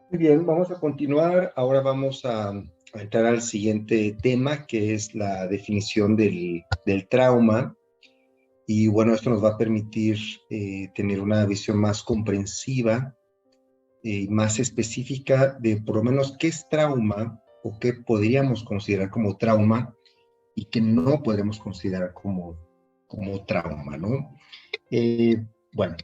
Muy bien, vamos a continuar. Ahora vamos a entrar al siguiente tema, que es la definición del trauma. Y bueno, esto nos va a permitir tener una visión más comprensiva y más específica de por lo menos qué es trauma o qué podríamos considerar como trauma y qué no podemos considerar como trauma, ¿no? Bueno,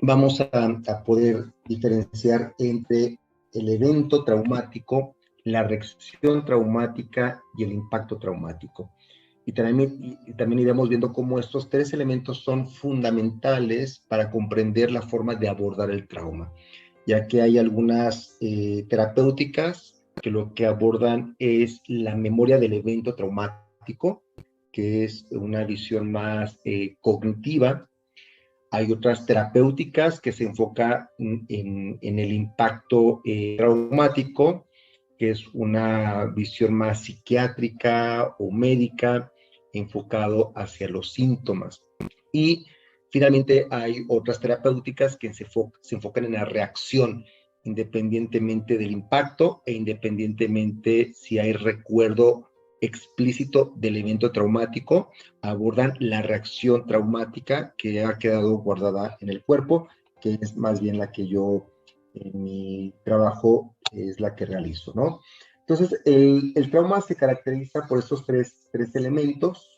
vamos a poder diferenciar entre el evento traumático, la reacción traumática y el impacto traumático. Y también iremos viendo cómo estos tres elementos son fundamentales para comprender la forma de abordar el trauma, ya que hay algunas terapéuticas que lo que abordan es la memoria del evento traumático, que es una visión más cognitiva. Hay otras terapéuticas que se enfocan en el impacto traumático, que es una visión más psiquiátrica o médica, enfocado hacia los síntomas. Y finalmente hay otras terapéuticas que se enfocan en la reacción, independientemente del impacto e independientemente si hay recuerdo explícito del evento traumático, abordan la reacción traumática que ha quedado guardada en el cuerpo, que es más bien la que yo en mi trabajo es la que realizo, ¿no? Entonces, el trauma se caracteriza por estos tres elementos,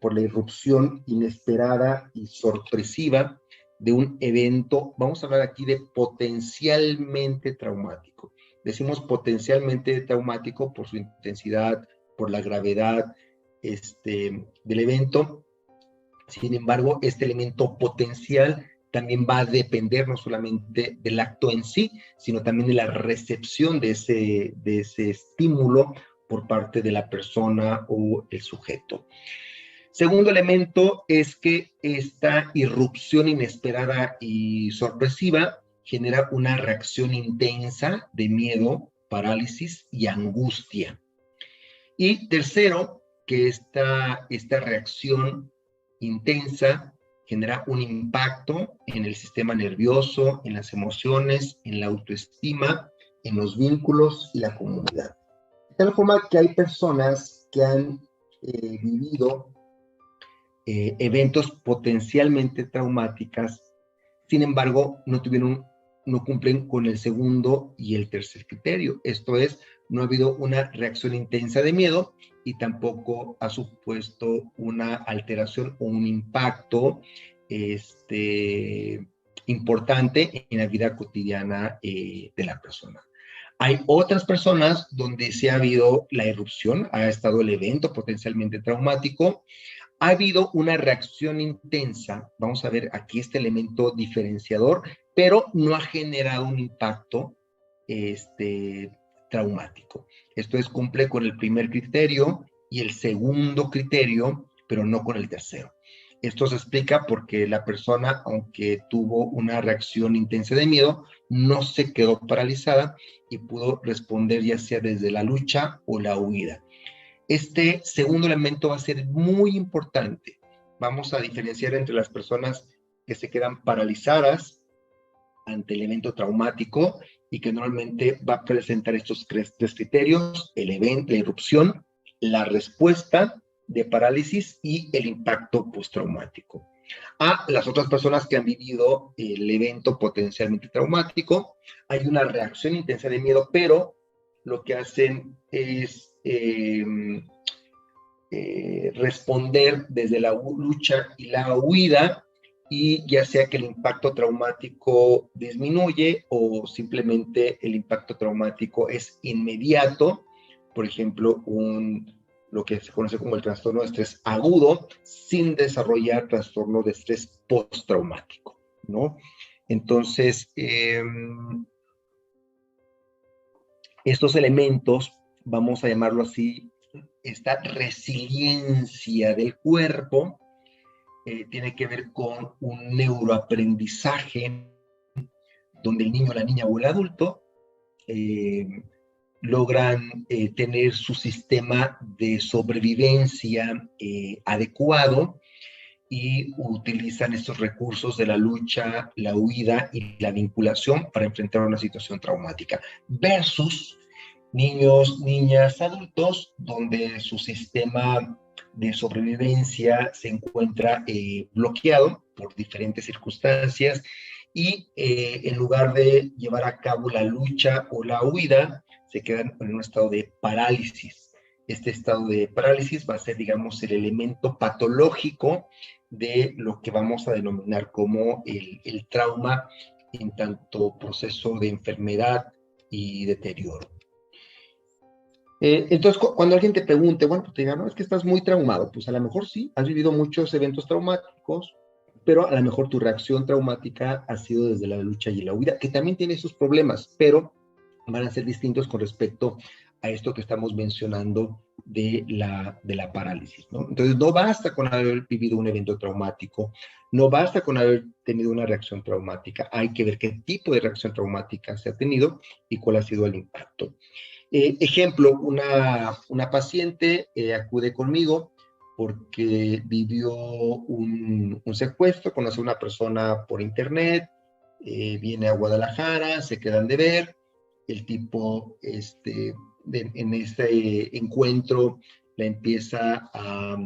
por la irrupción inesperada y sorpresiva de un evento, vamos a hablar aquí de potencialmente traumático. Decimos potencialmente traumático por su intensidad, por la gravedad del evento. Sin embargo, este elemento potencial también va a depender no solamente del acto en sí, sino también de la recepción de ese estímulo por parte de la persona o el sujeto. Segundo elemento es que esta irrupción inesperada y sorpresiva genera una reacción intensa de miedo, parálisis y angustia. Y tercero, que esta reacción intensa genera un impacto en el sistema nervioso, en las emociones, en la autoestima, en los vínculos y la comunidad. De tal forma que hay personas que han vivido eventos potencialmente traumáticas, sin embargo, no cumplen con el segundo y el tercer criterio. Esto es, no ha habido una reacción intensa de miedo y tampoco ha supuesto una alteración o un impacto importante en la vida cotidiana de la persona. Hay otras personas donde sí ha habido la erupción, ha estado el evento potencialmente traumático, ha habido una reacción intensa, vamos a ver aquí este elemento diferenciador, pero no ha generado un impacto traumático. Esto es, cumple con el primer criterio y el segundo criterio, pero no con el tercero. Esto se explica porque la persona, aunque tuvo una reacción intensa de miedo, no se quedó paralizada y pudo responder ya sea desde la lucha o la huida. Este segundo elemento va a ser muy importante. Vamos a diferenciar entre las personas que se quedan paralizadas ante el evento traumático y que normalmente va a presentar estos tres criterios: el evento, la irrupción, la respuesta de parálisis y el impacto postraumático. A las otras personas que han vivido el evento potencialmente traumático, hay una reacción intensa de miedo, pero lo que hacen es responder desde la lucha y la huida, y ya sea que el impacto traumático disminuye o simplemente el impacto traumático es inmediato. Por ejemplo, lo que se conoce como el trastorno de estrés agudo, sin desarrollar trastorno de estrés postraumático, ¿no? Entonces, estos elementos, vamos a llamarlo así, esta resiliencia del cuerpo, tiene que ver con un neuroaprendizaje donde el niño, la niña o el adulto eh, logran tener su sistema de sobrevivencia adecuado y utilizan estos recursos de la lucha, la huida y la vinculación para enfrentar una situación traumática, versus niños, niñas, adultos, donde su sistema de sobrevivencia se encuentra bloqueado por diferentes circunstancias y en lugar de llevar a cabo la lucha o la huida, se quedan en un estado de parálisis. Este estado de parálisis va a ser, digamos, el elemento patológico de lo que vamos a denominar como el trauma en tanto proceso de enfermedad y deterioro. Entonces, cuando alguien te pregunte, bueno, pues te diga, no, es que estás muy traumado, pues a lo mejor sí, has vivido muchos eventos traumáticos, pero a lo mejor tu reacción traumática ha sido desde la lucha y la huida, que también tiene sus problemas, pero van a ser distintos con respecto a esto que estamos mencionando de la parálisis, ¿no? Entonces, no basta con haber vivido un evento traumático, no basta con haber tenido una reacción traumática, hay que ver qué tipo de reacción traumática se ha tenido y cuál ha sido el impacto. Ejemplo, una paciente acude conmigo porque vivió un secuestro, conoce a una persona por internet, viene a Guadalajara, se quedan de ver, el tipo en este encuentro la empieza a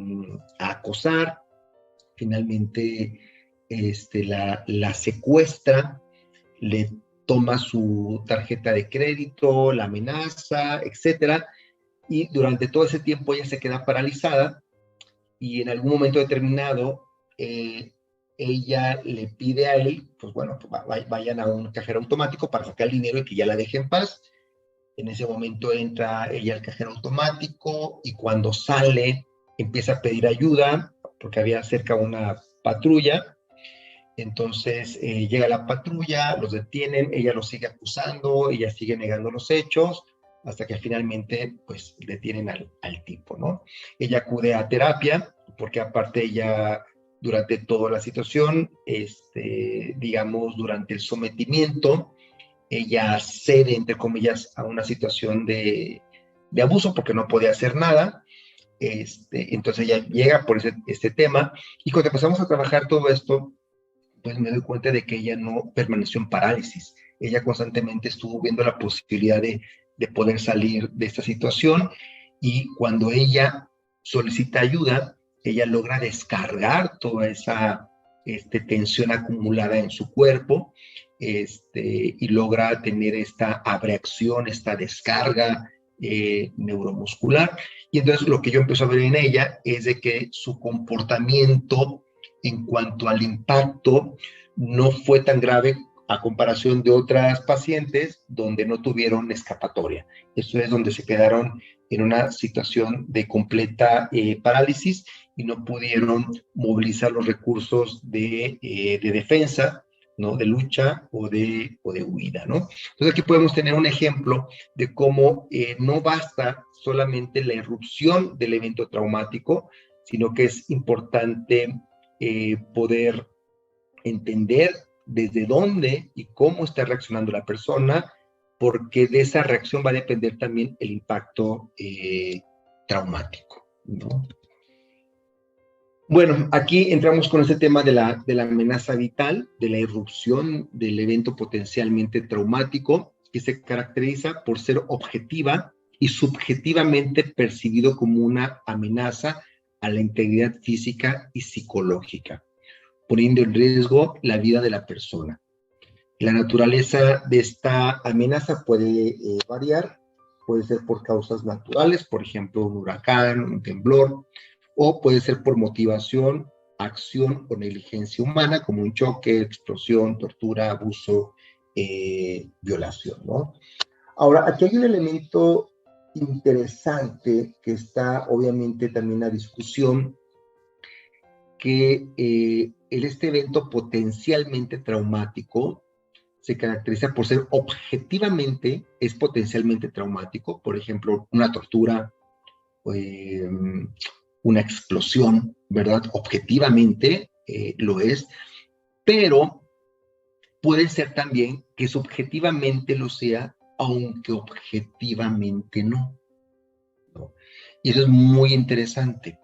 acosar, finalmente la secuestra, le toma su tarjeta de crédito, la amenaza, etcétera, y durante todo ese tiempo ella se queda paralizada y en algún momento determinado ella le pide a él, pues bueno, pues vayan a un cajero automático para sacar el dinero y que ya la deje en paz. En ese momento entra ella al cajero automático y cuando sale empieza a pedir ayuda porque había cerca una patrulla. Entonces llega la patrulla, los detienen, ella los sigue acusando, ella sigue negando los hechos, hasta que finalmente pues detienen al tipo, ¿no? Ella acude a terapia, porque aparte ella durante toda la situación, digamos, durante el sometimiento, ella cede, entre comillas, a una situación de abuso porque no podía hacer nada. Entonces ella llega por este tema y cuando empezamos a trabajar todo esto, pues me doy cuenta de que ella no permaneció en parálisis. Ella constantemente estuvo viendo la posibilidad de poder salir de esta situación y cuando ella solicita ayuda, ella logra descargar toda esa tensión acumulada en su cuerpo y logra tener esta abreacción, esta descarga neuromuscular. Y entonces lo que yo empiezo a ver en ella es de que su comportamiento en cuanto al impacto no fue tan grave a comparación de otras pacientes donde no tuvieron escapatoria. Eso es donde se quedaron en una situación de completa parálisis y no pudieron movilizar los recursos de defensa, ¿no? De lucha o de huida, ¿no? Entonces aquí podemos tener un ejemplo de cómo no basta solamente la irrupción del evento traumático, sino que es importante poder entender desde dónde y cómo está reaccionando la persona, porque de esa reacción va a depender también el impacto traumático, ¿no? Bueno, aquí entramos con este tema de la amenaza vital, de la irrupción del evento potencialmente traumático, que se caracteriza por ser objetiva y subjetivamente percibido como una amenaza a la integridad física y psicológica, poniendo en riesgo la vida de la persona. La naturaleza de esta amenaza puede variar, puede ser por causas naturales, por ejemplo, un huracán, un temblor, o puede ser por motivación, acción o negligencia humana, como un choque, explosión, tortura, abuso, violación, ¿no? Ahora, aquí hay un elemento interesante que está obviamente también a discusión, que este evento potencialmente traumático se caracteriza por ser objetivamente, es potencialmente traumático, por ejemplo, una tortura, una explosión, ¿verdad? Objetivamente lo es, pero puede ser también que subjetivamente lo sea, aunque objetivamente no, ¿no? Y eso es muy interesante,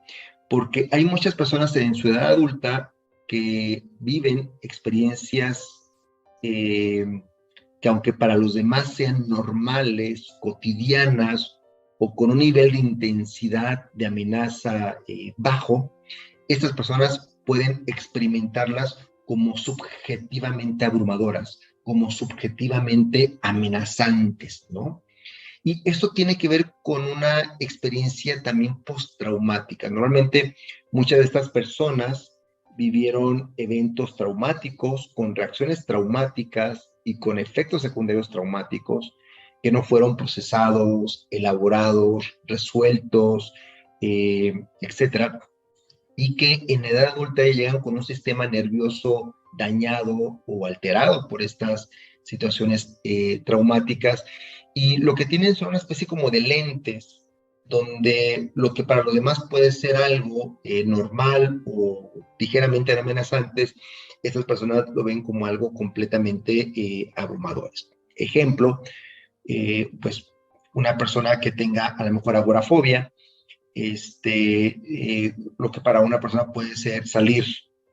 porque hay muchas personas en su edad adulta que viven experiencias que aunque para los demás sean normales, cotidianas o con un nivel de intensidad de amenaza bajo, estas personas pueden experimentarlas como subjetivamente abrumadoras, como subjetivamente amenazantes, ¿no? Y esto tiene que ver con una experiencia también postraumática. Normalmente muchas de estas personas vivieron eventos traumáticos con reacciones traumáticas y con efectos secundarios traumáticos que no fueron procesados, elaborados, resueltos, etcétera, y que en edad adulta llegan con un sistema nervioso dañado o alterado por estas situaciones traumáticas, y lo que tienen son una especie como de lentes, donde lo que para los demás puede ser algo normal o ligeramente amenazantes, estas personas lo ven como algo completamente abrumador. Ejemplo, pues una persona que tenga a lo mejor agorafobia, lo que para una persona puede ser salir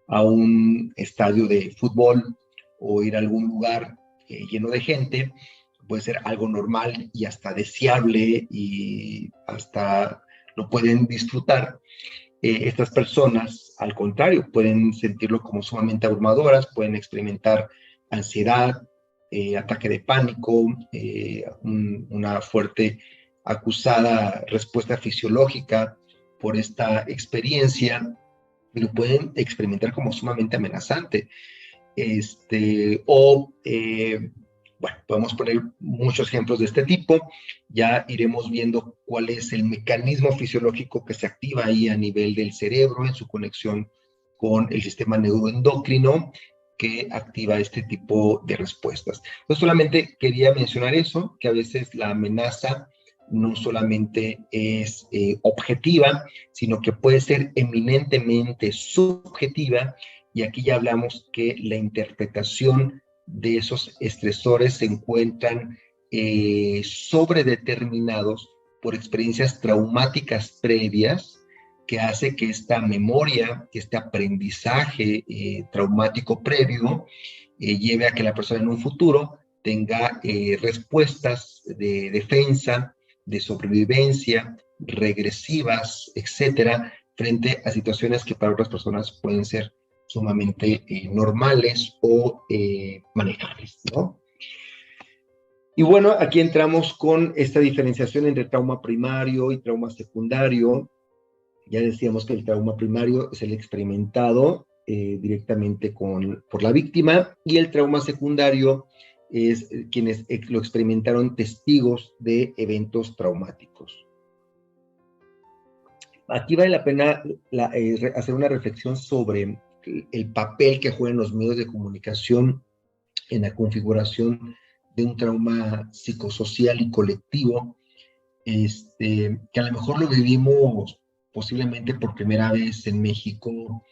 a un estadio de fútbol o ir a algún lugar lleno de gente, puede ser algo normal y hasta deseable y hasta lo pueden disfrutar. Estas personas, al contrario, pueden sentirlo como sumamente abrumadoras, pueden experimentar ansiedad, ataque de pánico, una fuerte acusada respuesta fisiológica por esta experiencia, y lo pueden experimentar como sumamente amenazante. Bueno, podemos poner muchos ejemplos de este tipo. Ya iremos viendo cuál es el mecanismo fisiológico que se activa ahí a nivel del cerebro en su conexión con el sistema neuroendocrino que activa este tipo de respuestas. No solamente quería mencionar eso, que a veces la amenaza no solamente es objetiva, sino que puede ser eminentemente subjetiva, y aquí ya hablamos que la interpretación de esos estresores se encuentran sobredeterminados por experiencias traumáticas previas, que hace que esta memoria, que este aprendizaje traumático previo lleve a que la persona en un futuro tenga respuestas de defensa, de sobrevivencia, regresivas, etcétera, frente a situaciones que para otras personas pueden ser sumamente normales o manejables, ¿no? Y bueno, aquí entramos con esta diferenciación entre trauma primario y trauma secundario. Ya decíamos que el trauma primario es el experimentado directamente por la víctima, y el trauma secundario es quienes lo experimentaron testigos de eventos traumáticos. Aquí vale la pena hacer una reflexión sobre el papel que juegan los medios de comunicación en la configuración de un trauma psicosocial y colectivo, que a lo mejor lo vivimos posiblemente por primera vez en México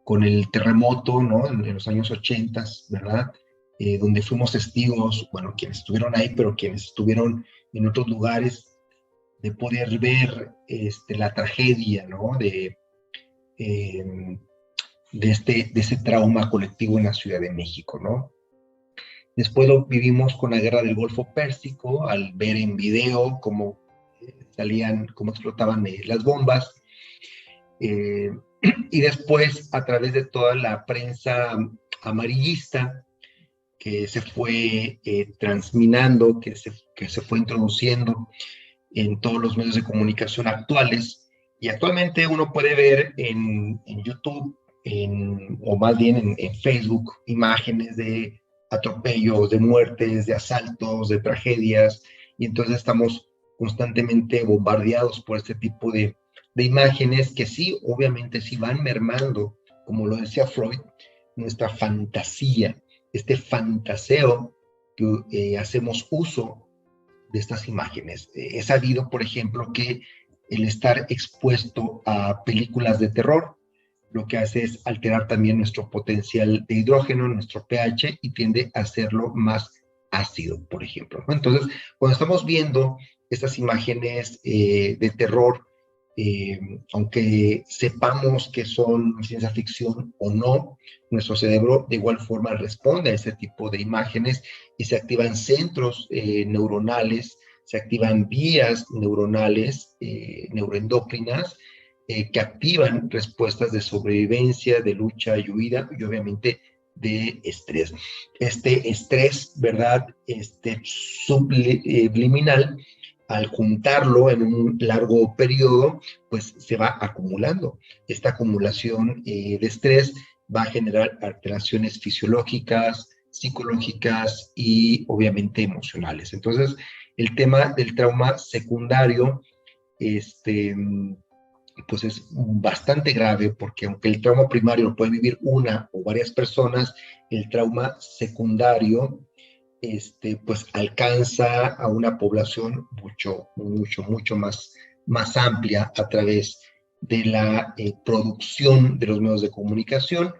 con el terremoto, ¿no? En los años 80, ¿verdad? Donde fuimos testigos, bueno, quienes estuvieron ahí, pero quienes estuvieron en otros lugares, de poder ver la tragedia, ¿no? De ese trauma colectivo en la Ciudad de México, ¿no? Después lo vivimos con la guerra del Golfo Pérsico, al ver en video cómo salían, cómo explotaban las bombas. Y después, a través de toda la prensa amarillista que se fue transminando, que se fue introduciendo en todos los medios de comunicación actuales. Y actualmente uno puede ver en YouTube, o más bien en Facebook, imágenes de atropellos, de muertes, de asaltos, de tragedias, y entonces estamos constantemente bombardeados por este tipo de imágenes que sí, obviamente sí van mermando, como lo decía Freud, nuestra fantasía, este fantaseo que hacemos uso de estas imágenes. He sabido, por ejemplo, que el estar expuesto a películas de terror lo que hace es alterar también nuestro potencial de hidrógeno, nuestro pH, y tiende a hacerlo más ácido, por ejemplo, ¿no? Entonces, cuando estamos viendo estas imágenes de terror aunque sepamos que son ciencia ficción o no, nuestro cerebro de igual forma responde a ese tipo de imágenes y se activan centros neuronales, se activan vías neuronales, neuroendocrinas, que activan respuestas de sobrevivencia, de lucha y huida, y obviamente de estrés. Este estrés, ¿verdad? Subliminal, al juntarlo en un largo periodo, pues se va acumulando. Esta acumulación de estrés va a generar alteraciones fisiológicas, psicológicas y obviamente emocionales. Entonces, el tema del trauma secundario, pues es bastante grave, porque aunque el trauma primario lo puede vivir una o varias personas, el trauma secundario, pues alcanza a una población mucho más amplia a través de la producción de los medios de comunicación,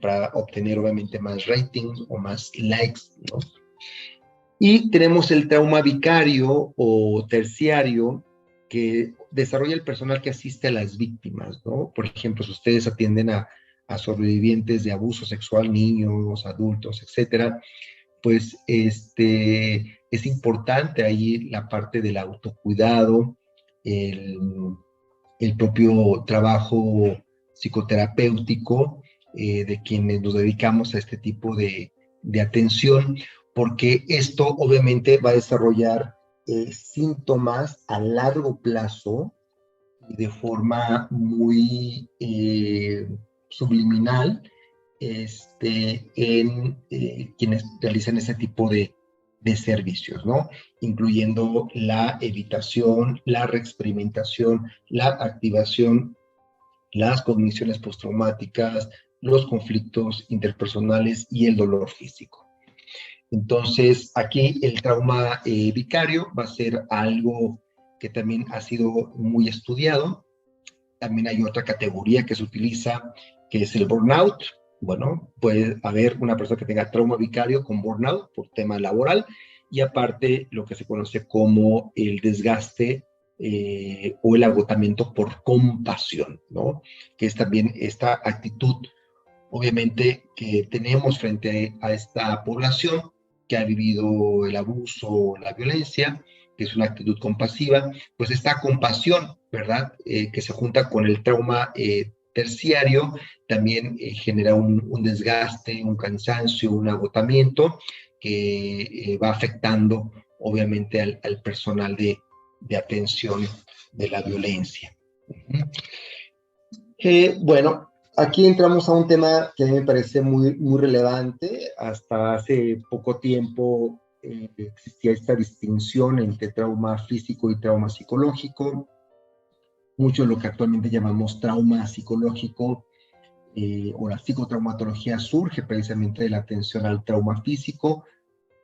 para obtener obviamente más ratings o más likes, ¿no? Y tenemos el trauma vicario o terciario, que desarrolla el personal que asiste a las víctimas, ¿no? Por ejemplo, si ustedes atienden a sobrevivientes de abuso sexual, niños, adultos, etcétera, pues es importante ahí la parte del autocuidado, el, el propio trabajo psicoterapéutico, de quienes nos dedicamos a este tipo de atención, porque esto obviamente va a desarrollar síntomas a largo plazo y de forma muy subliminal, en quienes realizan ese tipo de servicios, ¿no? Incluyendo la evitación, la reexperimentación, la activación, las cogniciones postraumáticas, los conflictos interpersonales y el dolor físico. Entonces, aquí el trauma vicario va a ser algo que también ha sido muy estudiado. También hay otra categoría que se utiliza, que es el burnout. Bueno, puede haber una persona que tenga trauma vicario con burnout por tema laboral, y aparte lo que se conoce como el desgaste o el agotamiento por compasión, ¿no? Que es también esta actitud, obviamente, que tenemos frente a esta población que ha vivido el abuso, la violencia, que es una actitud compasiva. Pues esta compasión, ¿verdad? Que se junta con el trauma terciario, también genera un desgaste, un cansancio, un agotamiento que va afectando obviamente al personal de atención de la violencia. Bueno, aquí entramos a un tema que a mí me parece muy relevante. Hasta hace poco tiempo existía esta distinción entre trauma físico y trauma psicológico. Mucho de lo que actualmente llamamos trauma psicológico o la psicotraumatología surge precisamente de la atención al trauma físico,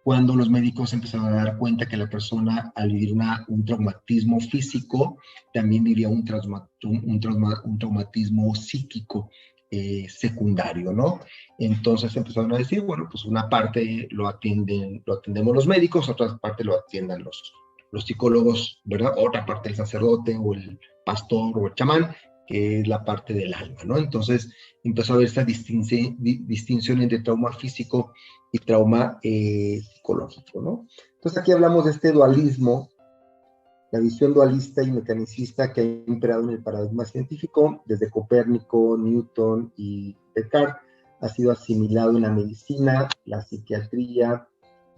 cuando los médicos empezaron a dar cuenta que la persona, al vivir un traumatismo físico, también vivía un traumatismo psíquico secundario, ¿no? Entonces empezaron a decir, bueno, pues una parte lo atendemos los médicos, otra parte lo atiendan los psicólogos, ¿verdad? Otra parte el sacerdote o el pastor o el chamán, que es la parte del alma, ¿no? Entonces empezó a haber esta distinción entre trauma físico y trauma psicológico, ¿no? Entonces aquí hablamos de este dualismo, la visión dualista y mecanicista que ha imperado en el paradigma científico desde Copérnico, Newton y Descartes. Ha sido asimilado en la medicina, la psiquiatría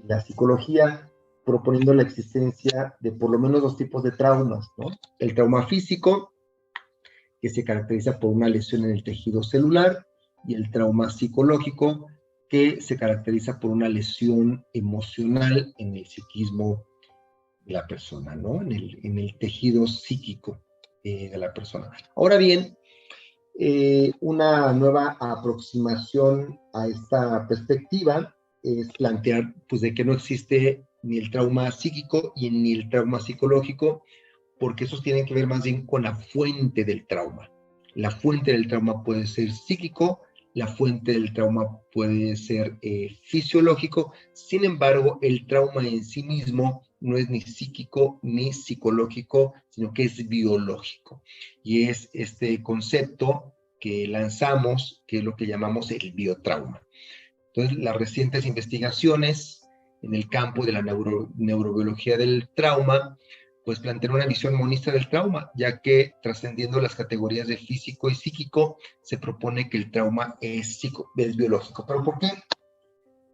y la psicología, proponiendo la existencia de por lo menos dos tipos de traumas, ¿no? El trauma físico, que se caracteriza por una lesión en el tejido celular, y el trauma psicológico, que se caracteriza por una lesión emocional en el psiquismo de la persona, ¿no? En el tejido psíquico de la persona. Ahora bien, una nueva aproximación a esta perspectiva es plantear, pues, de que no existe ni el trauma psíquico y ni el trauma psicológico, porque esos tienen que ver más bien con la fuente del trauma. La fuente del trauma puede ser psíquico, la fuente del trauma puede ser fisiológico. Sin embargo, el trauma en sí mismo no es ni psíquico ni psicológico, sino que es biológico. Y es este concepto que lanzamos, que es lo que llamamos el biotrauma. Entonces, las recientes investigaciones en el campo de la neurobiología del trauma, pues plantean una visión monista del trauma, ya que trascendiendo las categorías de físico y psíquico, se propone que el trauma es biológico. ¿Pero por qué?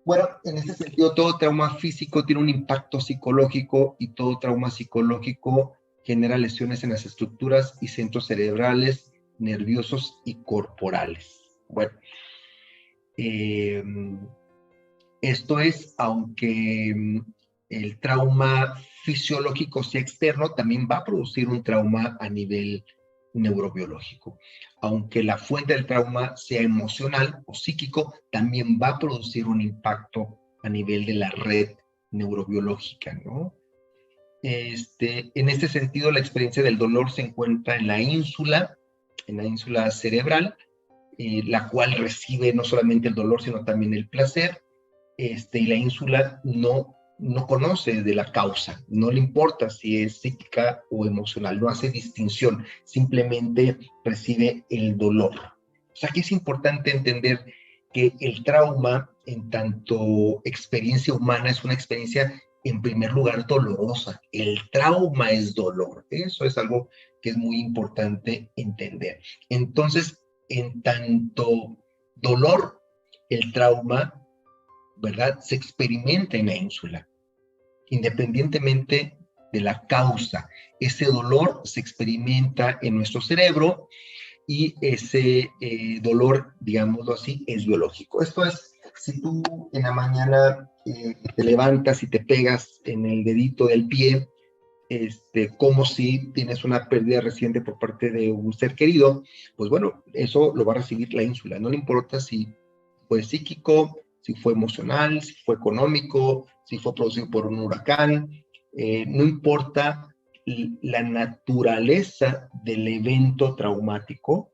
Bueno, en este sentido, todo trauma físico tiene un impacto psicológico y todo trauma psicológico genera lesiones en las estructuras y centros cerebrales, nerviosos y corporales. Bueno, esto es, aunque el trauma fisiológico sea externo, también va a producir un trauma a nivel neurobiológico. Aunque la fuente del trauma sea emocional o psíquico, también va a producir un impacto a nivel de la red neurobiológica, ¿no? En este sentido, la experiencia del dolor se encuentra en la ínsula cerebral, la cual recibe no solamente el dolor, sino también el placer. Y la ínsula no conoce de la causa, no le importa si es psíquica o emocional, no hace distinción, simplemente percibe el dolor. O sea que es importante entender que el trauma, en tanto experiencia humana, es una experiencia en primer lugar dolorosa. El trauma es dolor. Eso es algo que es muy importante entender. Entonces, en tanto dolor, el trauma, ¿verdad?, se experimenta en la ínsula, independientemente de la causa. Ese dolor se experimenta en nuestro cerebro y ese dolor, digámoslo así, es biológico. Esto es, si tú en la mañana te levantas y te pegas en el dedito del pie, como si tienes una pérdida reciente por parte de un ser querido, pues bueno, eso lo va a recibir la ínsula. No le importa si fue psíquico, si fue emocional, si fue económico, si fue producido por un huracán, no importa la naturaleza del evento traumático,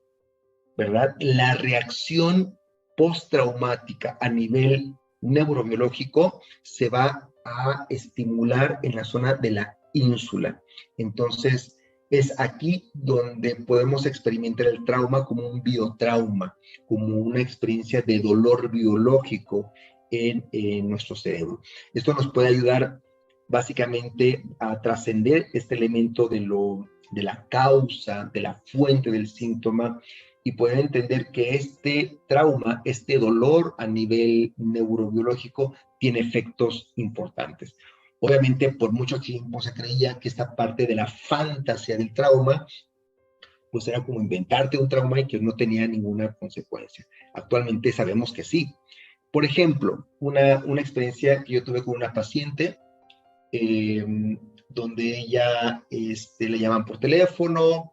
¿verdad? La reacción postraumática a nivel neurobiológico se va a estimular en la zona de la ínsula. Entonces, es aquí donde podemos experimentar el trauma como un biotrauma, como una experiencia de dolor biológico en nuestro cerebro. Esto nos puede ayudar básicamente a trascender este elemento de la causa, de la fuente del síntoma, y poder entender que este trauma, este dolor a nivel neurobiológico tiene efectos importantes. Obviamente, por mucho tiempo se creía que esta parte de la fantasía del trauma, pues era como inventarte un trauma y que no tenía ninguna consecuencia. Actualmente sabemos que sí. Por ejemplo, una experiencia que yo tuve con una paciente, donde ella le llaman por teléfono,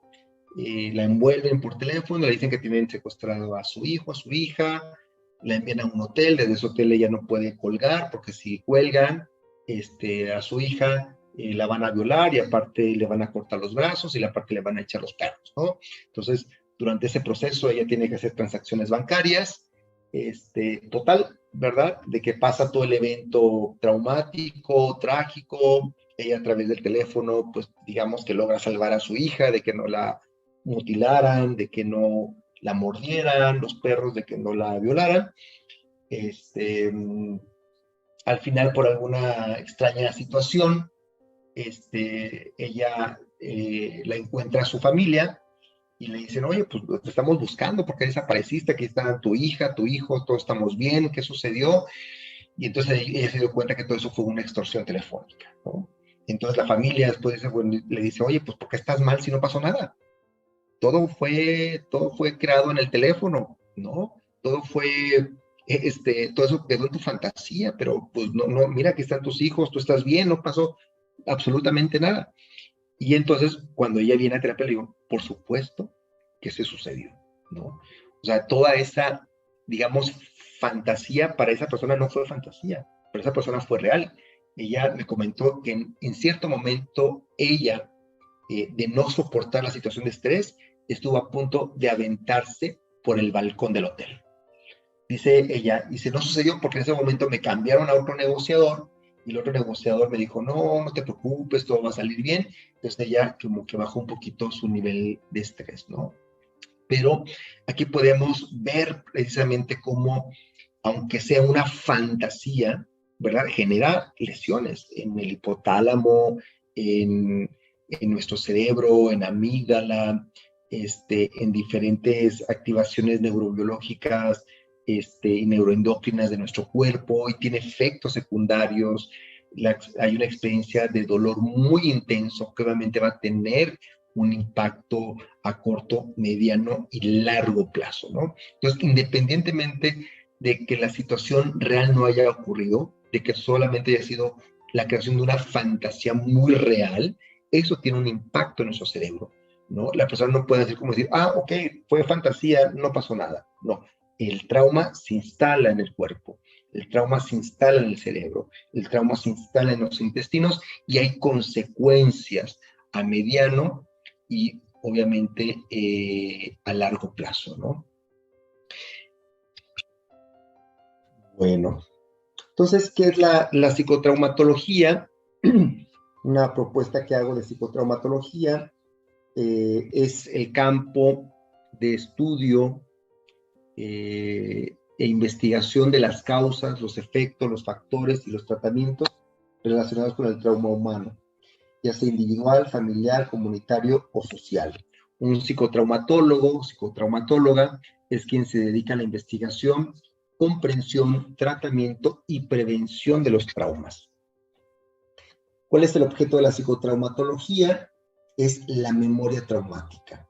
la envuelven por teléfono, le dicen que tienen secuestrado a su hijo, a su hija, la envían a un hotel, desde ese hotel ella no puede colgar, porque si cuelgan a su hija, la van a violar y aparte le van a cortar los brazos y aparte le van a echar los perros, ¿no? Entonces, durante ese proceso ella tiene que hacer transacciones bancarias, total, ¿verdad? De que pasa todo el evento traumático, trágico, ella a través del teléfono, pues digamos que logra salvar a su hija, de que no la mutilaran, de que no la mordieran los perros, de que no la violaran. Al final, por alguna extraña situación, ella la encuentra a su familia y le dicen, oye, pues te estamos buscando porque desapareciste, aquí está tu hija, tu hijo, todos estamos bien, ¿qué sucedió? Y entonces ella se dio cuenta que todo eso fue una extorsión telefónica, ¿no? Entonces la familia después le dice, oye, pues ¿por qué estás mal si no pasó nada? Todo fue creado en el teléfono, ¿no? Todo eso quedó en tu fantasía, pero pues no, mira, aquí están tus hijos, tú estás bien, no pasó absolutamente nada. Y entonces, cuando ella viene a terapia, le digo, por supuesto que se sucedió, ¿no? O sea, toda esa, digamos, fantasía para esa persona no fue fantasía, para esa persona fue real. Ella me comentó que en cierto momento ella, de no soportar la situación de estrés, estuvo a punto de aventarse por el balcón del hotel. Dice ella, no sucedió porque en ese momento me cambiaron a otro negociador Y el otro negociador me dijo, no, no te preocupes, todo va a salir bien. Entonces ella como que bajó un poquito su nivel de estrés, ¿no? Pero aquí podemos ver precisamente cómo, aunque sea una fantasía, ¿verdad? Genera lesiones en el hipotálamo, en, en nuestro cerebro, en amígdala, en diferentes activaciones neurobiológicas y neuroendocrinas de nuestro cuerpo, y tiene efectos secundarios. Hay una experiencia de dolor muy intenso que obviamente va a tener un impacto a corto, mediano y largo plazo, ¿no? Entonces, independientemente de que la situación real no haya ocurrido, de que solamente haya sido la creación de una fantasía muy real, eso tiene un impacto en nuestro cerebro, ¿no? La persona no puede decir como decir, ah, ok, fue fantasía, no pasó nada. No, el trauma se instala en el cuerpo, el trauma se instala en el cerebro, el trauma se instala en los intestinos y hay consecuencias a mediano y obviamente a largo plazo, ¿no? Bueno, entonces, ¿qué es la psicotraumatología? Una propuesta que hago de psicotraumatología es el campo de estudio e investigación de las causas, los efectos, los factores y los tratamientos relacionados con el trauma humano, ya sea individual, familiar, comunitario o social. Un psicotraumatólogo, psicotraumatóloga, es quien se dedica a la investigación, comprensión, tratamiento y prevención de los traumas. ¿Cuál es el objeto de la psicotraumatología? Es la memoria traumática.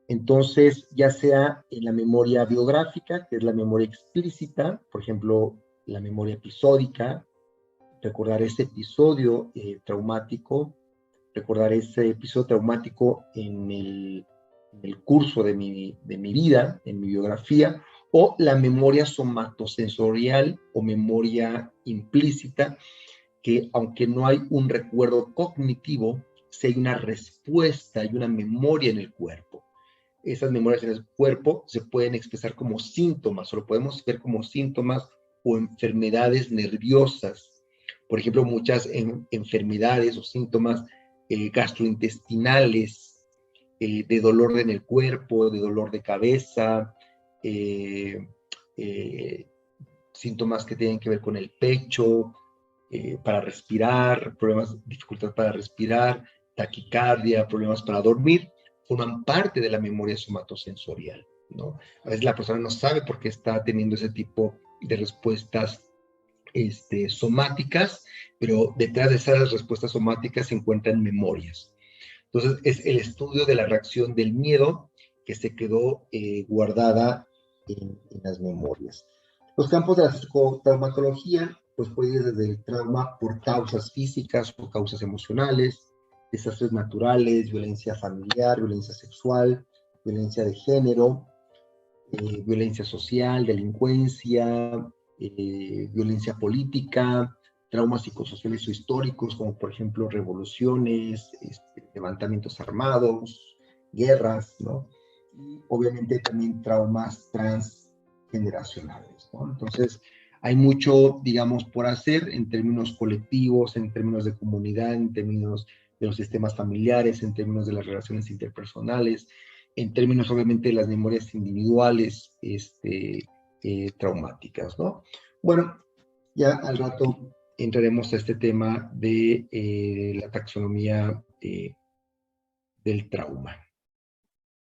Entonces, ya sea en la memoria biográfica, que es la memoria explícita, por ejemplo, la memoria episódica, recordar ese episodio traumático, recordar ese episodio traumático en el curso de mi vida, en mi biografía, o la memoria somatosensorial o memoria implícita, que aunque no hay un recuerdo cognitivo, sí hay una respuesta, hay una memoria en el cuerpo. Esas memorias en el cuerpo se pueden expresar como síntomas, o lo podemos ver como síntomas o enfermedades nerviosas. Por ejemplo, muchas enfermedades o síntomas gastrointestinales, de dolor en el cuerpo, de dolor de cabeza, eh, eh, síntomas que tienen que ver con el pecho, para respirar, problemas, dificultad para respirar, taquicardia, problemas para dormir, forman parte de la memoria somatosensorial, ¿no? A veces la persona no sabe por qué está teniendo ese tipo de respuestas somáticas, pero detrás de esas respuestas somáticas se encuentran memorias. Entonces, es el estudio de la reacción del miedo que se quedó guardada en las memorias. Los campos de la psicotraumatología, pues puede ir desde el trauma por causas físicas o causas emocionales, desastres naturales, violencia familiar, violencia sexual, violencia de género, violencia social, delincuencia, violencia política, traumas psicosociales o históricos, como por ejemplo revoluciones, levantamientos armados, guerras, ¿no? Y obviamente también traumas transgeneracionales, ¿no? Entonces, hay mucho, digamos, por hacer en términos colectivos, en términos de comunidad, en términos de los sistemas familiares, en términos de las relaciones interpersonales, en términos obviamente de las memorias individuales traumáticas, ¿no? Bueno, ya al rato entraremos a este tema de la taxonomía del trauma.